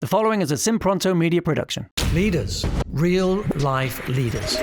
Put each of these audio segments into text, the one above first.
The following is a Simpronto media production. Leaders, real life leaders.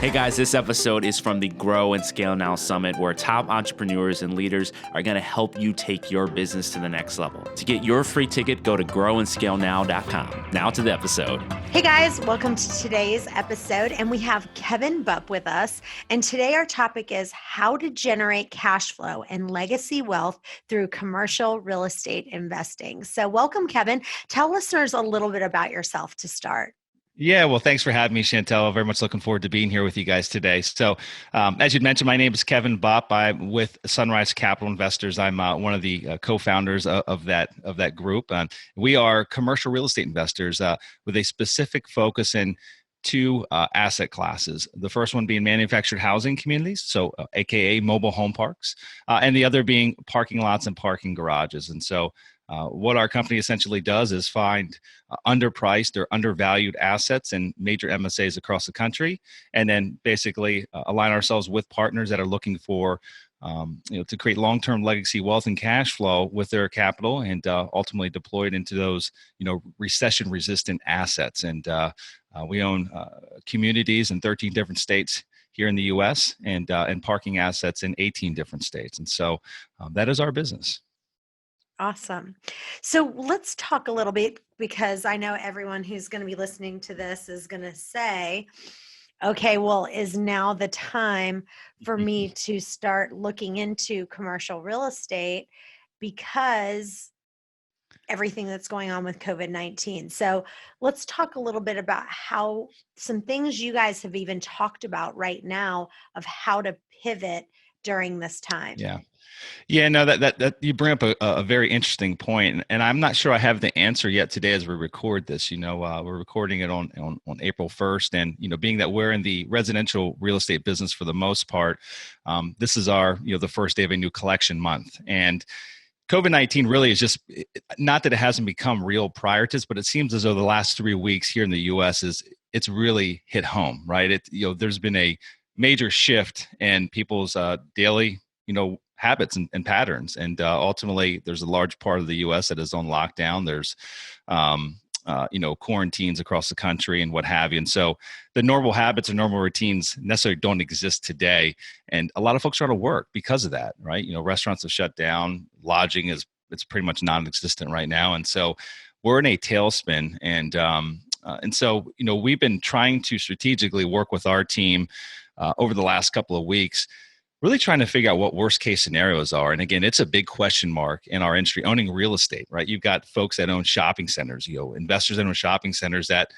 Hey guys, this episode is from the Grow and Scale Now Summit, where top entrepreneurs and leaders are going to help you take your business to the next level. To get your free ticket, go to growandscalenow.com. Now to the episode. Hey guys, welcome to today's episode. And we have Kevin Bupp with us. And today our topic is how to generate cash flow and legacy wealth through commercial real estate investing. So welcome, Kevin. Tell listeners a little bit about yourself to start. Yeah, well, thanks for having me, Chantel. Very much looking forward to being here with you guys today. So, as you'd mentioned, my name is Kevin Bupp. I'm with Sunrise Capital Investors. I'm one of the co-founders of that group. We are commercial real estate investors with a specific focus in two asset classes. The first one being manufactured housing communities, so AKA mobile home parks, and the other being parking lots and parking garages. And so what our company essentially does is find underpriced or undervalued assets in major MSAs across the country, and then basically align ourselves with partners that are looking for, to create long-term legacy wealth and cash flow with their capital, and ultimately deploy it into those, recession-resistant assets. And we own communities in 13 different states here in the U.S. and parking assets in 18 different states. And so that is our business. Awesome. So let's talk a little bit, because I know everyone who's going to be listening to this is going to say, okay, well, is now the time for me to start looking into commercial real estate because everything that's going on with COVID-19. So let's talk a little bit about how some things you guys have even talked about right now of how to pivot during this time. Yeah, no, that you bring up a very interesting point, and I'm not sure I have the answer yet today as we record this. We're recording it on April 1st, and being that we're in the residential real estate business for the most part, this is our the first day of a new collection month, and COVID-19 really is just, not that it hasn't become real prior to this, but it seems as though the last 3 weeks here in the U.S. it's really hit home, right? There's been a major shift in people's daily habits and patterns. And ultimately, there's a large part of the U.S. that is on lockdown. There's, quarantines across the country and what have you. And so the normal habits and normal routines necessarily don't exist today. And a lot of folks are out of work because of that, right? Restaurants have shut down. Lodging it's pretty much non-existent right now. And so we're in a tailspin. And so we've been trying to strategically work with our team over the last couple of weeks, really trying to figure out what worst case scenarios are. And again, it's a big question mark in our industry, owning real estate, right? You've got folks that own shopping centers, investors that own shopping centers that,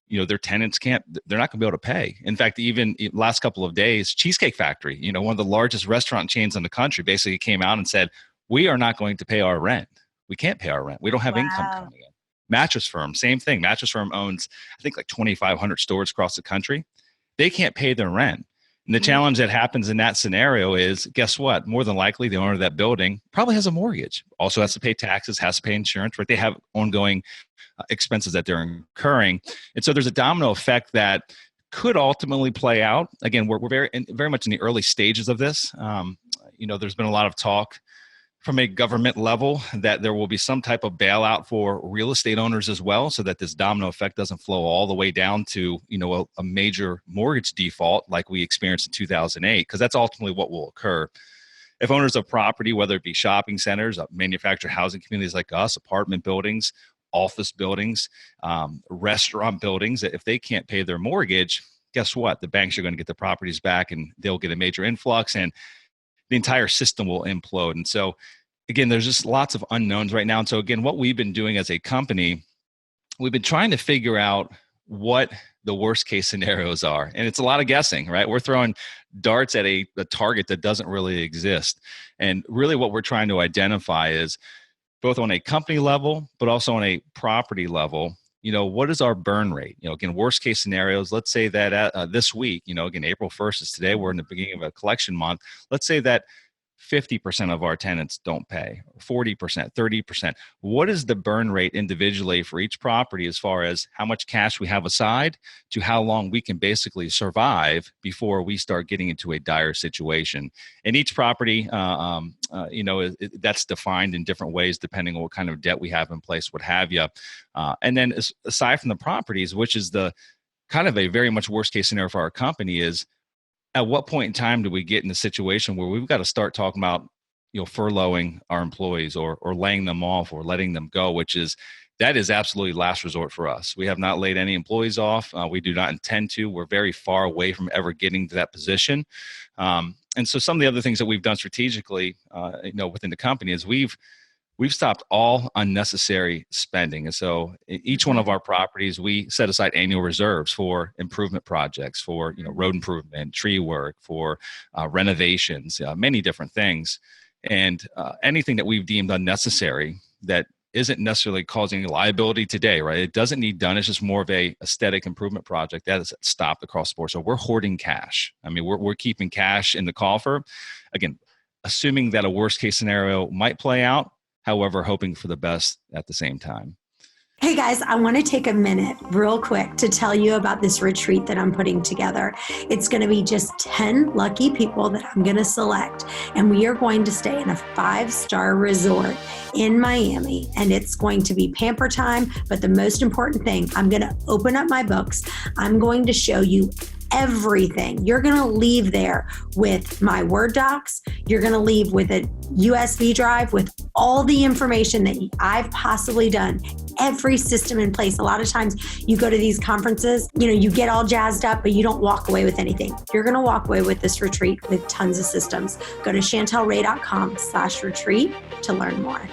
their tenants they're not gonna be able to pay. In fact, even last couple of days, Cheesecake Factory, one of the largest restaurant chains in the country, basically came out and said, we are not going to pay our rent. We can't pay our rent. We don't have income coming in. Mattress Firm, same thing. Mattress Firm owns, I think, like 2,500 stores across the country. They can't pay their rent. And the challenge that happens in that scenario is, guess what? More than likely, the owner of that building probably has a mortgage, also has to pay taxes, has to pay insurance, right? They have ongoing expenses that they're incurring. And so there's a domino effect that could ultimately play out. Again, we're very much in the early stages of this. There's been a lot of talk from a government level that there will be some type of bailout for real estate owners as well, so that this domino effect doesn't flow all the way down to, a major mortgage default like we experienced in 2008, because that's ultimately what will occur. If owners of property, whether it be shopping centers, manufactured housing communities like us, apartment buildings, office buildings, restaurant buildings, if they can't pay their mortgage, guess what? The banks are going to get the properties back and they'll get a major influx, and the entire system will implode. And so, again, there's just lots of unknowns right now. And so, again, what we've been doing as a company, we've been trying to figure out what the worst case scenarios are. And it's a lot of guessing, right? We're throwing darts at a target that doesn't really exist. And really what we're trying to identify is, both on a company level, but also on a property level, what is our burn rate? Again, worst case scenarios, let's say that this week, again, April 1st is today, we're in the beginning of a collection month. Let's say that 50% of our tenants don't pay, 40%, 30%. What is the burn rate individually for each property as far as how much cash we have aside to how long we can basically survive before we start getting into a dire situation? And each property, that's defined in different ways depending on what kind of debt we have in place, what have you. And then aside from the properties, which is the kind of a very much worst case scenario for our company, is at what point in time do we get in a situation where we've got to start talking about, furloughing our employees or laying them off or letting them go, that is absolutely last resort for us. We have not laid any employees off. We do not intend to. We're very far away from ever getting to that position. And so some of the other things that we've done strategically, within the company is we've stopped all unnecessary spending. And so each one of our properties, we set aside annual reserves for improvement projects, for road improvement, tree work, for renovations, many different things. And anything that we've deemed unnecessary that isn't necessarily causing liability today, right? It doesn't need done. It's just more of a aesthetic improvement project that is stopped across the board. So we're hoarding cash. I mean, we're keeping cash in the coffer. Again, assuming that a worst case scenario might play out, however, hoping for the best at the same time. Hey guys, I want to take a minute real quick to tell you about this retreat that I'm putting together. It's going to be just 10 lucky people that I'm going to select, and we are going to stay in a 5-star resort in Miami, and it's going to be pamper time. But the most important thing, I'm going to open up my books. I'm going to show you everything. You're going to leave there with my Word docs. You're going to leave with a USB drive with all the information that I've possibly done, every system in place. A lot of times you go to these conferences, you get all jazzed up, but you don't walk away with anything. You're going to walk away with this retreat with tons of systems. Go to chantelray.com/retreat to learn more.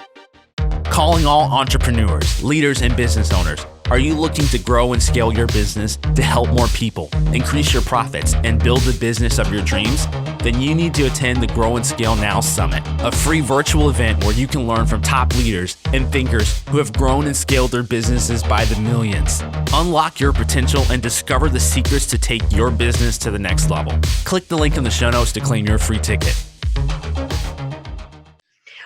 Calling all entrepreneurs, leaders, and business owners. Are you looking to grow and scale your business to help more people, increase your profits, and build the business of your dreams? Then you need to attend the Grow and Scale Now Summit, a free virtual event where you can learn from top leaders and thinkers who have grown and scaled their businesses by the millions. Unlock your potential and discover the secrets to take your business to the next level. Click the link in the show notes to claim your free ticket.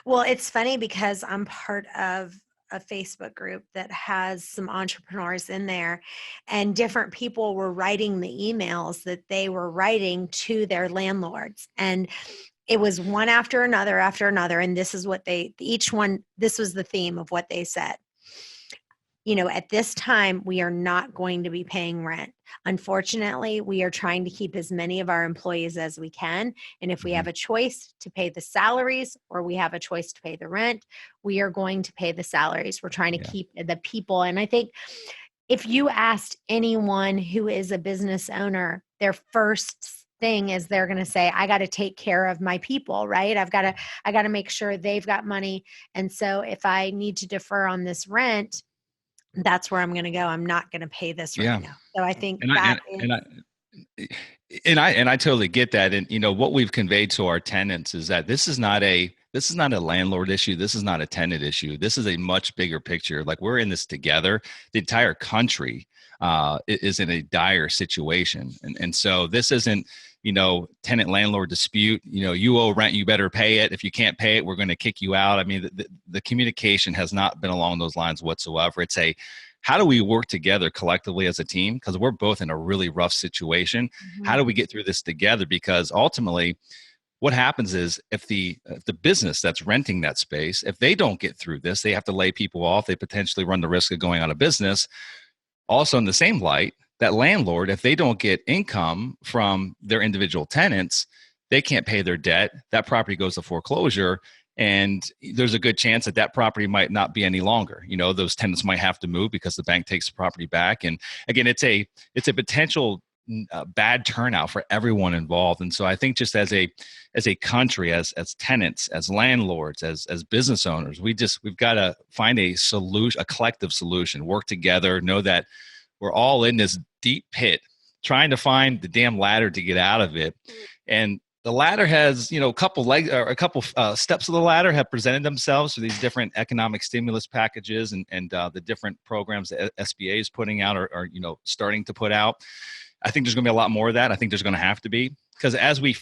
Well, it's funny because I'm part of a Facebook group that has some entrepreneurs in there, and different people were writing the emails that they were writing to their landlords. And it was one after another. And this is what this was the theme of what they said. At this time, we are not going to be paying rent. Unfortunately, we are trying to keep as many of our employees as we can. And if we have a choice to pay the salaries or we have a choice to pay the rent, we are going to pay the salaries. We're trying to keep the people. And I think if you asked anyone who is a business owner, their first thing is they're going to say, I got to take care of my people, right? I got to make sure they've got money. And so if I need to defer on this rent, that's where I'm going to go. I'm not going to pay this right now. So I think and I totally get that. And what we've conveyed to our tenants is that this is not a landlord issue. This is not a tenant issue. This is a much bigger picture. Like, we're in this together. The entire country is in a dire situation. And so this isn't, tenant landlord dispute. You owe rent, you better pay it. If you can't pay it, we're going to kick you out. I mean, the communication has not been along those lines whatsoever. It's how do we work together collectively as a team? Because we're both in a really rough situation. Mm-hmm. How do we get through this together? Because ultimately, what happens is if the business that's renting that space, if they don't get through this, they have to lay people off. They potentially run the risk of going out of business. Also, in the same light, that landlord, if they don't get income from their individual tenants, they can't pay their debt. That property goes to foreclosure, and there's a good chance that property might not be any longer. Those tenants might have to move because the bank takes the property back. And again, it's a potential bad turnout for everyone involved. And so I think just as a country, as tenants, as landlords, as business owners, we've got to find a solution, a collective solution, work together, know that we're all in this deep pit trying to find the damn ladder to get out of it. And the ladder has, a couple legs or a couple steps of the ladder have presented themselves for these different economic stimulus packages and the different programs that SBA is putting out or starting to put out. I think there's going to be a lot more of that. I think there's going to have to be, because as we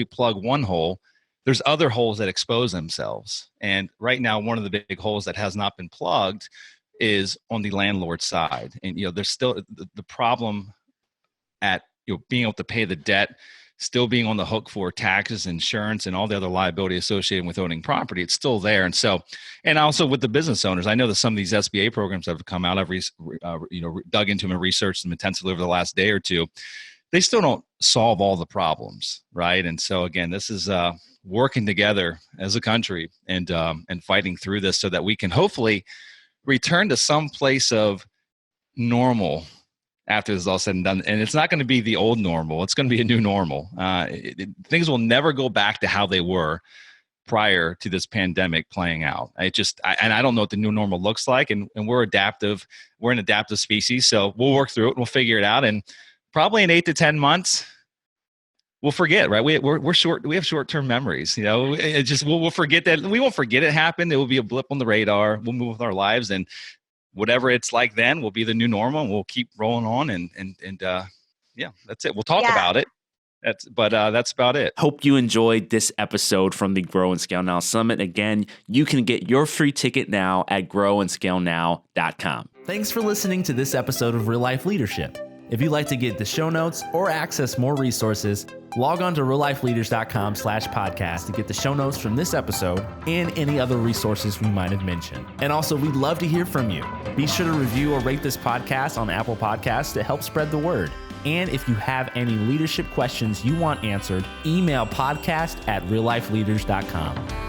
plug one hole, there's other holes that expose themselves. And right now, one of the big holes that has not been plugged is on the landlord side. And, there's still the problem at, being able to pay the debt, still being on the hook for taxes, insurance, and all the other liability associated with owning property. It's still there. And so, and also with the business owners, I know that some of these SBA programs that have come out, I've dug into them and researched them intensively over the last day or two. They still don't solve all the problems, right? And so again, this is working together as a country and fighting through this so that we can hopefully return to some place of normal after this is all said and done. And it's not going to be the old normal. It's going to be a new normal. Things will never go back to how they were prior to this pandemic playing out. I don't know what the new normal looks like. And we're adaptive. We're an adaptive species. So we'll work through it and we'll figure it out. And probably in 8 to 10 months, we'll forget, right? We're short. We have short-term memories. We'll forget that. We won't forget it happened. It will be a blip on the radar. We'll move with our lives, and whatever it's like then will be the new normal. And we'll keep rolling on, and that's it. We'll talk about it. That's about it. Hope you enjoyed this episode from the Grow and Scale Now Summit. Again, you can get your free ticket now at growandscalenow.com. Thanks for listening to this episode of Real Life Leadership. If you'd like to get the show notes or access more resources, log on to reallifeleaders.com/podcast to get the show notes from this episode and any other resources we might have mentioned. And also, we'd love to hear from you. Be sure to review or rate this podcast on Apple Podcasts to help spread the word. And if you have any leadership questions you want answered, email podcast@reallifeleaders.com.